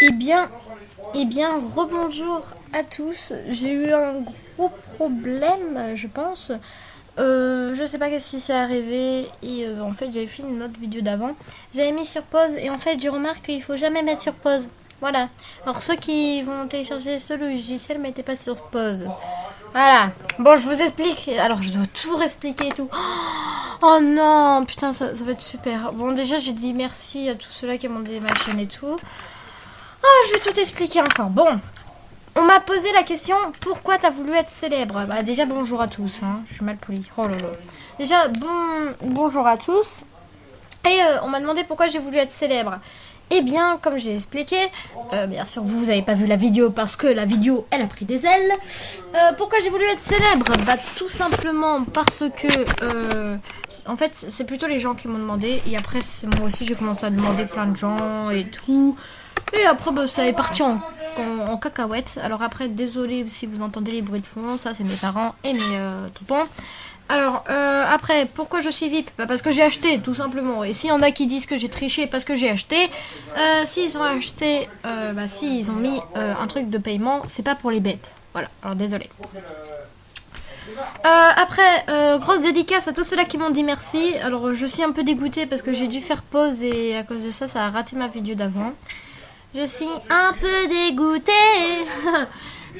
Eh bien, rebonjour à tous. J'ai eu un gros problème, je pense. Je sais pas qu'est-ce qui s'est arrivé et en fait j'avais fait une autre vidéo d'avant. J'avais mis sur pause et en fait j'ai remarqué qu'il faut jamais mettre sur pause. Voilà. Alors ceux qui vont télécharger ce logiciel, mettez pas sur pause. Voilà. Bon, je vous explique. Alors je dois tout réexpliquer et tout. Oh non, putain, ça va être super. Bon, déjà j'ai dit merci à tous ceux-là qui m'ont dit ma chaîne et tout. Oh, je vais tout expliquer encore. Bon, on m'a posé la question pourquoi t'as voulu être célèbre. Bah déjà bonjour à tous, hein. Je suis mal polie. Oh là là. Déjà bonjour à tous. Et on m'a demandé pourquoi j'ai voulu être célèbre. Eh bien, comme j'ai expliqué, bien sûr vous n'avez pas vu la vidéo parce que la vidéo elle a pris des ailes. Pourquoi j'ai voulu être célèbre? Bah tout simplement parce que en fait c'est plutôt les gens qui m'ont demandé et après c'est moi aussi j'ai commencé à demander plein de gens et tout. Et après, bah, ça est parti en cacahuète. Alors après, désolé si vous entendez les bruits de fond, ça c'est mes parents et mes tontons. Alors après, pourquoi je suis VIP? Bah, parce que j'ai acheté, tout simplement. Et s'il y en a qui disent que j'ai triché parce que j'ai acheté, s'ils ont acheté, s'ils ont mis un truc de paiement, c'est pas pour les bêtes. Voilà, alors désolé. Après, grosse dédicace à tous ceux-là qui m'ont dit merci. Alors je suis un peu dégoûtée parce que j'ai dû faire pause et à cause de ça, ça a raté ma vidéo d'avant. Je suis un peu dégoûtée.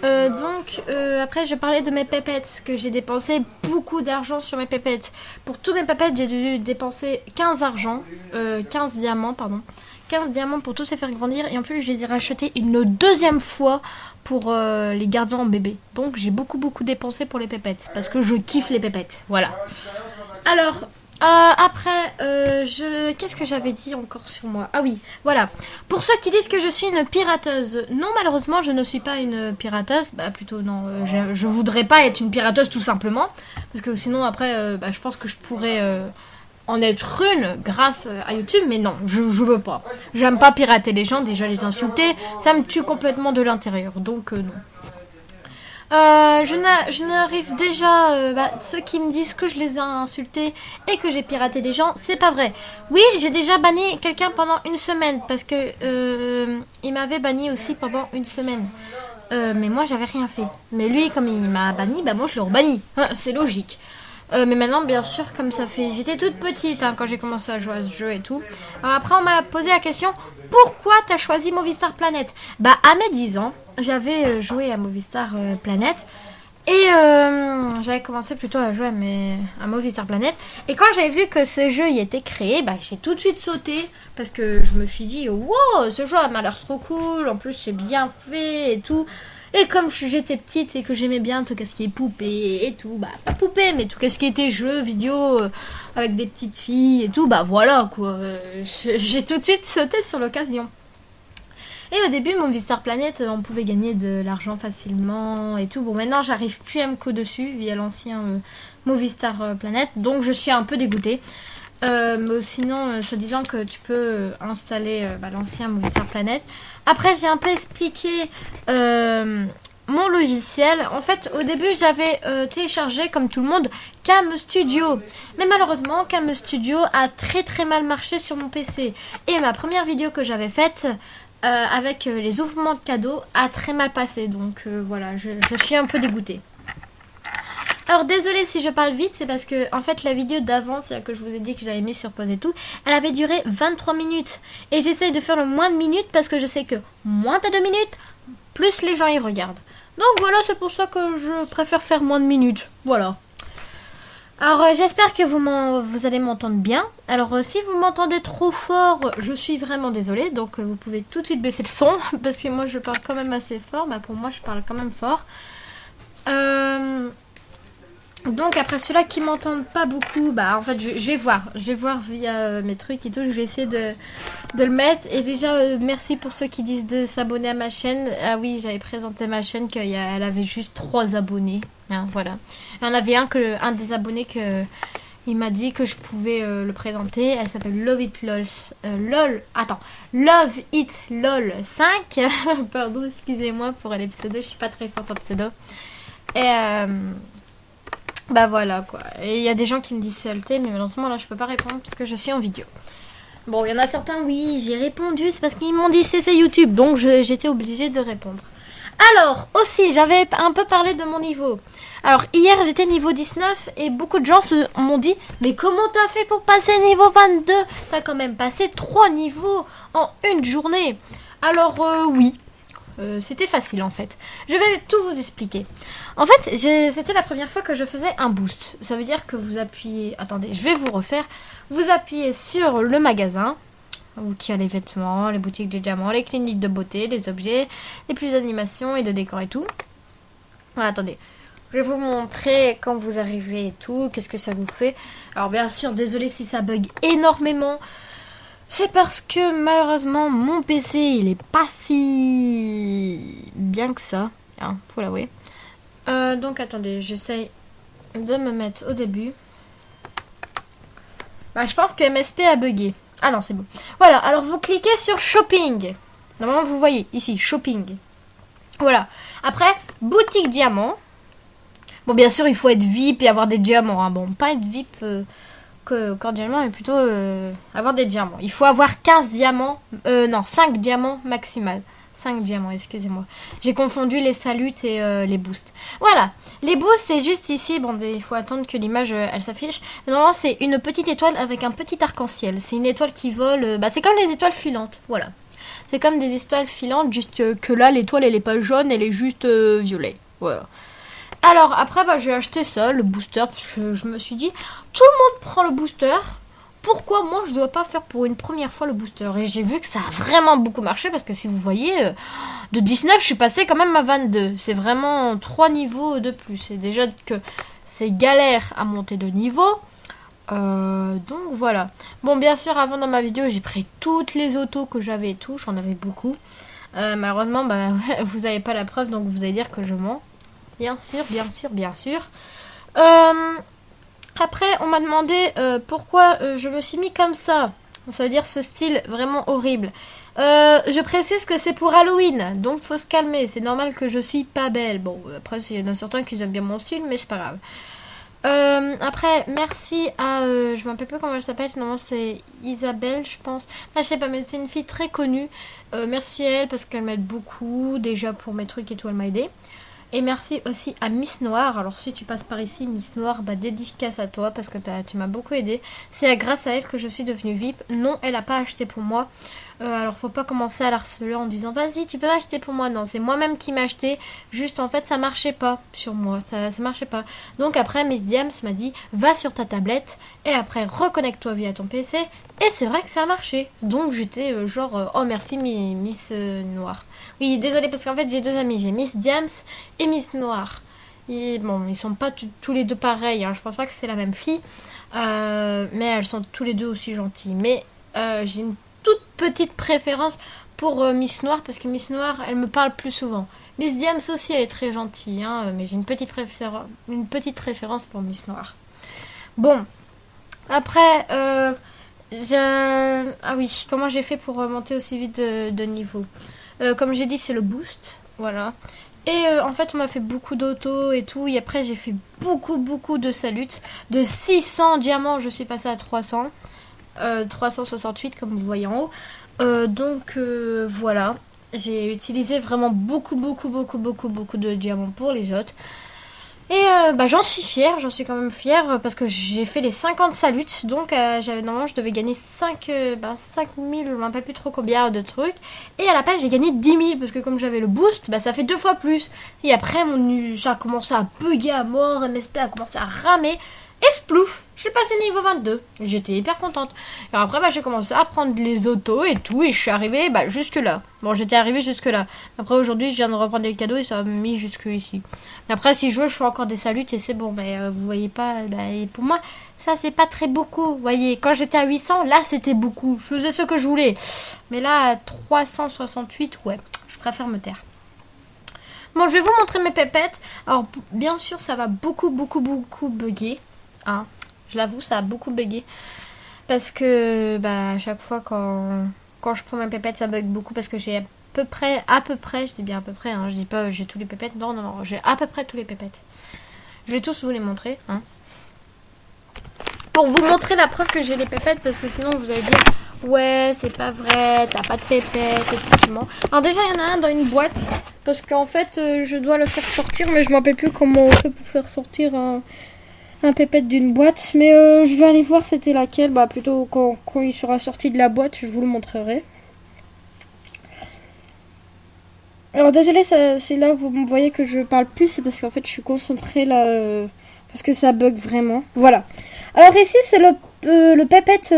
Après, je parlais de mes pépettes, que j'ai dépensé beaucoup d'argent sur mes pépettes. Pour tous mes pépettes, j'ai dû dépenser 15 diamants, pardon. 15 diamants pour tous les faire grandir. Et en plus, je les ai rachetés une deuxième fois pour les garder en bébé. Donc, j'ai beaucoup dépensé pour les pépettes. Parce que je kiffe les pépettes. Voilà. Alors, qu'est-ce que j'avais dit encore sur moi? Ah oui, voilà. Pour ceux qui disent que je suis une pirateuse, non, malheureusement, je ne suis pas une pirateuse. Bah, plutôt, non, je voudrais pas être une pirateuse tout simplement. Parce que sinon, après, je pense que je pourrais en être une grâce à YouTube. Mais non, je veux pas. J'aime pas pirater les gens, déjà les insulter. Ça me tue complètement de l'intérieur. Donc, non. Je n'arrive déjà. Ceux qui me disent que je les ai insultés et que j'ai piraté des gens, c'est pas vrai. Oui, j'ai déjà banni quelqu'un pendant une semaine parce que il m'avait banni aussi pendant une semaine. Mais moi, j'avais rien fait. Mais lui, comme il m'a banni, bah moi je l'ai rebanni. C'est logique. Mais maintenant, bien sûr, comme ça fait. J'étais toute petite quand j'ai commencé à jouer à ce jeu et tout. Alors après, on m'a posé la question pourquoi t'as choisi Movistar Planet? Bah, à mes 10 ans, j'avais joué à Movistar Planet. Et j'avais commencé plutôt à jouer à Movistar Planet. Et quand j'avais vu que ce jeu y était créé, bah, j'ai tout de suite sauté. Parce que je me suis dit, wow, ce jeu m'a l'air trop cool. En plus, c'est bien fait et tout. Et comme j'étais petite et que j'aimais bien tout ce qui est poupée et tout, bah pas poupée, mais tout ce qui était jeux vidéo avec des petites filles et tout, bah voilà quoi. J'ai tout de suite sauté sur l'occasion. Et au début, Movistar Planet, on pouvait gagner de l'argent facilement et tout. Bon, maintenant, j'arrive plus à me co dessus via l'ancien Movistar Planet, donc je suis un peu dégoûtée. Mais sinon, se disant que tu peux installer l'ancien Movistar Planet. Après, j'ai un peu expliqué mon logiciel. En fait, au début, j'avais téléchargé, comme tout le monde, Cam Studio. Mais malheureusement, Cam Studio a très mal marché sur mon PC. Et ma première vidéo que j'avais faite avec les ouvements de cadeaux a très mal passé. Donc voilà, je suis un peu dégoûtée. Alors désolée si je parle vite, c'est parce que en fait la vidéo d'avant, c'est là que je vous ai dit que j'avais mis sur pause et tout, elle avait duré 23 minutes. Et j'essaye de faire le moins de minutes parce que je sais que moins t'as de minutes, plus les gens y regardent. Donc voilà, c'est pour ça que je préfère faire moins de minutes. Voilà. Alors j'espère que vous allez m'entendre bien. Alors si vous m'entendez trop fort, je suis vraiment désolée. Donc vous pouvez tout de suite baisser le son parce que moi je parle quand même assez fort. Bah pour moi je parle quand même fort. Donc après ceux-là qui m'entendent pas beaucoup, bah en fait je vais voir via mes trucs et tout, je vais essayer de le mettre. Et déjà merci pour ceux qui disent de s'abonner à ma chaîne. Ah oui, j'avais présenté ma chaîne elle avait juste 3 abonnés, hein, voilà. Il y en avait un des abonnés que il m'a dit que je pouvais le présenter. Elle s'appelle Love It LOL. Love It LOL 5. Pardon, excusez-moi pour les pseudos, je suis pas très forte en pseudo. Et bah voilà quoi. Et il y a des gens qui me disent CLT, mais malheureusement là je peux pas répondre parce que je suis en vidéo. Bon, il y en a certains, oui, j'ai répondu, c'est parce qu'ils m'ont dit c'est YouTube, donc j'étais obligée de répondre. Alors, aussi, j'avais un peu parlé de mon niveau. Alors, hier, j'étais niveau 19 et beaucoup de gens m'ont dit « Mais comment t'as fait pour passer niveau 22 ? T'as quand même passé 3 niveaux en une journée. » Alors, oui, c'était facile en fait. Je vais tout vous expliquer. En fait, c'était la première fois que je faisais un boost. Ça veut dire que vous appuyez... Attendez, je vais vous refaire. Vous appuyez sur le magasin, qui a les vêtements, les boutiques de diamants, les cliniques de beauté, les objets, les plus d'animation et de décor et tout. Ah, attendez, je vais vous montrer quand vous arrivez et tout, qu'est-ce que ça vous fait. Alors bien sûr, désolé si ça bug énormément. C'est parce que malheureusement mon PC il est pas si bien que ça, hein, faut l'avouer. Donc attendez, j'essaye de me mettre au début. Bah, je pense que MSP a bugué. Ah non, c'est bon. Voilà, alors vous cliquez sur Shopping. Normalement, vous voyez ici, Shopping. Voilà. Après, boutique diamant. Bon, bien sûr, il faut être VIP et avoir des diamants. Hein. Bon, pas être VIP cordialement, mais plutôt avoir des diamants. Il faut avoir 15 diamants. Non, 5 diamants maximal. 5 diamants, excusez-moi. J'ai confondu les salutes et les boosts. Voilà, les boosts, c'est juste ici. Bon, il faut attendre que l'image, elle s'affiche. Normalement, c'est une petite étoile avec un petit arc-en-ciel. C'est une étoile qui vole... c'est comme les étoiles filantes, voilà. C'est comme des étoiles filantes, juste que là, l'étoile, elle est pas jaune, elle est juste violet. Voilà. Alors, après, j'ai acheté ça, le booster, parce que je me suis dit, tout le monde prend le booster. Pourquoi moi je dois pas faire pour une première fois le booster? Et j'ai vu que ça a vraiment beaucoup marché parce que si vous voyez, de 19 je suis passée quand même à 22. C'est vraiment 3 niveaux de plus. C'est déjà que c'est galère à monter de niveau. Donc voilà. Bon, bien sûr, avant dans ma vidéo, j'ai pris toutes les autos que j'avais et tout. J'en avais beaucoup. Malheureusement, vous n'avez pas la preuve, donc vous allez dire que je mens. Bien sûr, bien sûr, bien sûr. Après, on m'a demandé pourquoi je me suis mis comme ça. Ça veut dire ce style vraiment horrible. Je précise que c'est pour Halloween, donc faut se calmer. C'est normal que je suis pas belle. Bon, après, il y en a certains qui aiment bien mon style, mais c'est pas grave. Après, merci à... je me rappelle plus comment elle s'appelle. Normalement, c'est Isabelle, je pense. Enfin, je sais pas, mais c'est une fille très connue. Merci à elle parce qu'elle m'aide beaucoup. Déjà, pour mes trucs et tout, elle m'a aidé. Et merci aussi à Miss Noire. Alors si tu passes par ici, Miss Noire, dédicace à toi parce que tu m'as beaucoup aidé. C'est grâce à elle que je suis devenue VIP. Non, elle n'a pas acheté pour moi. Alors faut pas commencer à la harceler en disant vas-y tu peux acheter pour moi. Non, c'est moi-même qui m'a acheté. Juste en fait ça marchait pas sur moi. Ça marchait pas. Donc après Miss Diams m'a dit va sur ta tablette et après reconnecte-toi via ton PC. Et c'est vrai que ça a marché. Donc j'étais genre oh merci Miss Noire. Oui désolée parce qu'en fait j'ai deux amis. J'ai Miss Diams et Miss Noire. Et bon ils sont pas tous les deux pareils. Hein. Je pense pas que c'est la même fille. Mais elles sont tous les deux aussi gentilles. Mais j'ai une toute petite préférence pour Miss Noire parce que Miss Noire elle me parle plus souvent. Miss Diams aussi elle est très gentille hein, mais j'ai une petite préférence pour Miss Noire. Bon après ah oui comment j'ai fait pour monter aussi vite de niveau. Comme j'ai dit c'est le boost voilà. Et en fait on m'a fait beaucoup d'auto et tout et après j'ai fait beaucoup de salutes. De 600 diamants je suis passée à 300. 368 comme vous voyez en haut. Donc voilà, j'ai utilisé vraiment beaucoup de diamants pour les autres. Et j'en suis fière, j'en suis quand même fière parce que j'ai fait les 50 salutes. Donc normalement je devais gagner 5000, je ne me rappelle plus trop combien de trucs. Et à la page j'ai gagné 10 000 parce que comme j'avais le boost, ça fait 2 fois plus. Et après ça a commencé à bugger à mort, MSP a commencé à ramer. Et splouf, je suis passée niveau 22. J'étais hyper contente. Et après, j'ai commencé à prendre les autos et tout. Et je suis arrivée jusque là. Bon, j'étais arrivée jusque là. Après, aujourd'hui, je viens de reprendre les cadeaux et ça m'a mis jusque ici. Mais après, si je veux, je fais encore des salutes et c'est bon. Mais vous voyez pas. Et pour moi, ça, c'est pas très beaucoup. Vous voyez, quand j'étais à 800, là, c'était beaucoup. Je faisais ce que je voulais. Mais là, à 368, ouais, je préfère me taire. Bon, je vais vous montrer mes pépettes. Alors, bien sûr, ça va beaucoup bugger. Hein. Je l'avoue, ça a beaucoup bugué. Parce que à chaque fois quand je prends ma pépette, ça bug beaucoup parce que j'ai à peu près, je dis bien à peu près, hein, je dis pas j'ai tous les pépettes, non, j'ai à peu près tous les pépettes. Je vais tous vous les montrer. Hein. Pour vous montrer la preuve que j'ai les pépettes, parce que sinon vous allez dire ouais, c'est pas vrai, t'as pas de pépette et tout, tu mens. Alors déjà, il y en a un dans une boîte, parce qu'en fait, je dois le faire sortir, mais je me rappelle plus comment on fait pour faire sortir un pépette d'une boîte. Mais je vais aller voir c'était laquelle, bah plutôt quand il sera sorti de la boîte, je vous le montrerai. Alors désolé, c'est là vous me voyez que je parle plus, c'est parce qu'en fait je suis concentrée là, parce que ça bug vraiment. Voilà. Alors ici c'est le pépette,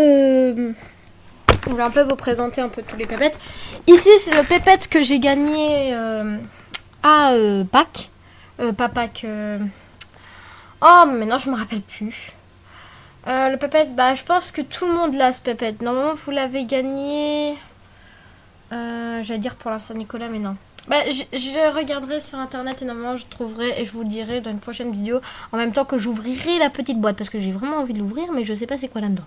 on va un peu vous présenter un peu tous les pépettes. Ici c'est le pépette que j'ai gagné à Pâques. Pas Pâques. Oh mais non je me rappelle plus. Le pépette, bah je pense que tout le monde l'a ce pépette. Normalement vous l'avez gagné, j'allais dire pour la Saint-Nicolas mais non. Bah, je regarderai sur internet et normalement je trouverai et je vous le dirai dans une prochaine vidéo en même temps que j'ouvrirai la petite boîte parce que j'ai vraiment envie de l'ouvrir mais je sais pas c'est quoi là-dedans.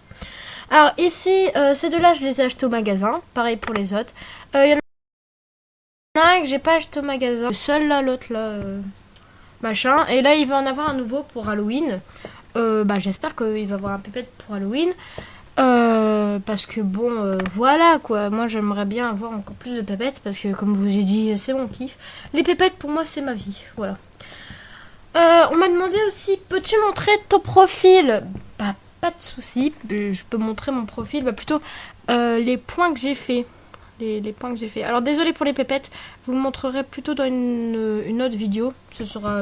Alors ici, ces deux-là je les ai achetés au magasin, pareil pour les autres. Il y en a un que j'ai pas acheté au magasin, seul là, l'autre là, machin. Et là il va en avoir un nouveau pour Halloween. Bah j'espère qu'il va avoir un pépette pour Halloween. Parce que bon, voilà quoi, moi j'aimerais bien avoir encore plus de pépettes parce que comme je vous ai dit, c'est mon kiff. Les pépettes pour moi c'est ma vie, voilà. On m'a demandé aussi, peux-tu montrer ton profil? Bah pas de souci, je peux montrer mon profil, bah plutôt les points que j'ai fait. Les points que j'ai fait. Alors désolé pour les pépettes, je vous le montrerai plutôt dans une autre vidéo, ce sera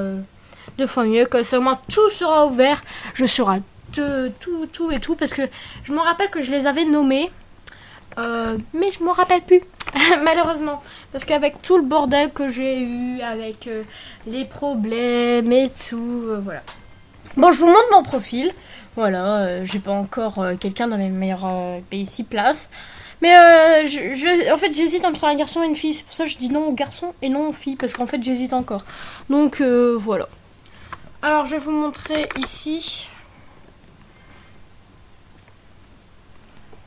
2 fois mieux, comme ça au moins tout sera ouvert, je serai tout et tout parce que je me rappelle que je les avais nommés mais je m'en rappelle plus malheureusement parce qu'avec tout le bordel que j'ai eu avec les problèmes et tout, voilà. Bon, je vous montre mon profil, voilà. J'ai pas encore quelqu'un dans mes meilleurs pays 6 places mais en fait j'hésite entre un garçon et une fille, c'est pour ça que je dis non au garçon et non aux filles parce qu'en fait j'hésite encore, donc voilà. Alors je vais vous montrer ici.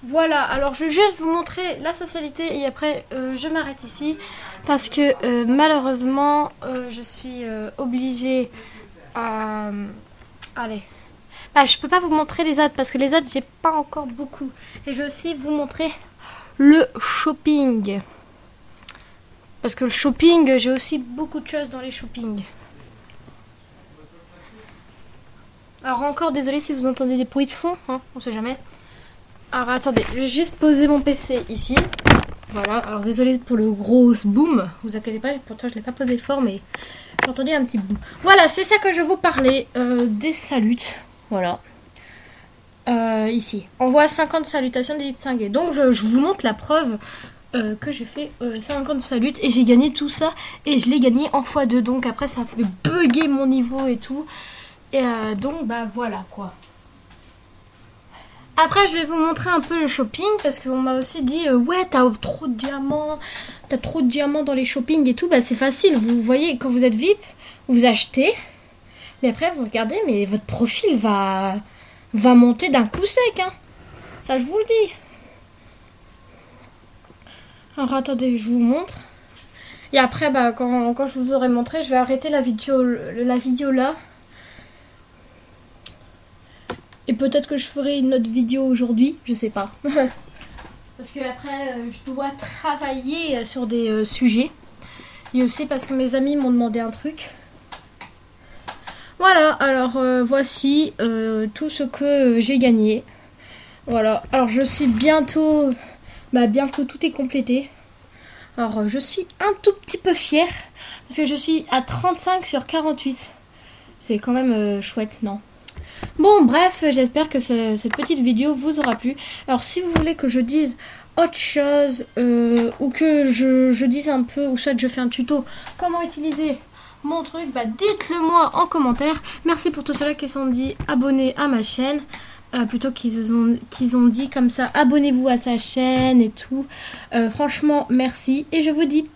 Voilà, alors je vais juste vous montrer la socialité et après je m'arrête ici parce que malheureusement je suis obligée à... Allez, bah, je peux pas vous montrer les autres parce que les autres j'ai pas encore beaucoup. Et je vais aussi vous montrer le shopping. Parce que le shopping, j'ai aussi beaucoup de choses dans les shopping. Alors encore désolé si vous entendez des bruits de fond, hein, on sait jamais. Alors attendez, je vais juste poser mon PC ici. Voilà, alors désolé pour le gros boom. Vous inquiétez pas, pourtant je l'ai pas posé fort, mais j'entendais un petit boom. Voilà, c'est ça que je vous parlais, des salutes. Voilà. Ici. Envoie 50 salutations des distingués. Donc je vous montre la preuve que j'ai fait 50 salutes et j'ai gagné tout ça. Et je l'ai gagné en x2. Donc après ça fait bugger mon niveau et tout. Et donc bah voilà quoi. Après, je vais vous montrer un peu le shopping parce qu'on m'a aussi dit ouais, t'as trop de diamants dans les shopping et tout. Bah, c'est facile. Vous voyez, quand vous êtes VIP, vous achetez. Mais après, vous regardez, mais votre profil va monter d'un coup sec. Hein. Ça, je vous le dis. Alors, attendez, je vous montre. Et après, bah, quand je vous aurai montré, je vais arrêter la vidéo là. Et peut-être que je ferai une autre vidéo aujourd'hui, je sais pas. Parce que après, je dois travailler sur des sujets. Et aussi parce que mes amis m'ont demandé un truc. Voilà, alors voici tout ce que j'ai gagné. Voilà, alors je suis bientôt... Bah bientôt tout est complété. Alors je suis un tout petit peu fière. Parce que je suis à 35 sur 48. C'est quand même chouette, non ? Bon bref, j'espère que cette petite vidéo vous aura plu. Alors si vous voulez que je dise autre chose ou que je dise un peu, ou soit je fais un tuto comment utiliser mon truc, bah dites-le moi en commentaire. Merci pour tous ceux-là qui sont dit abonnés à ma chaîne. Plutôt qu'ils ont dit comme ça, abonnez-vous à sa chaîne et tout. Franchement merci et je vous dis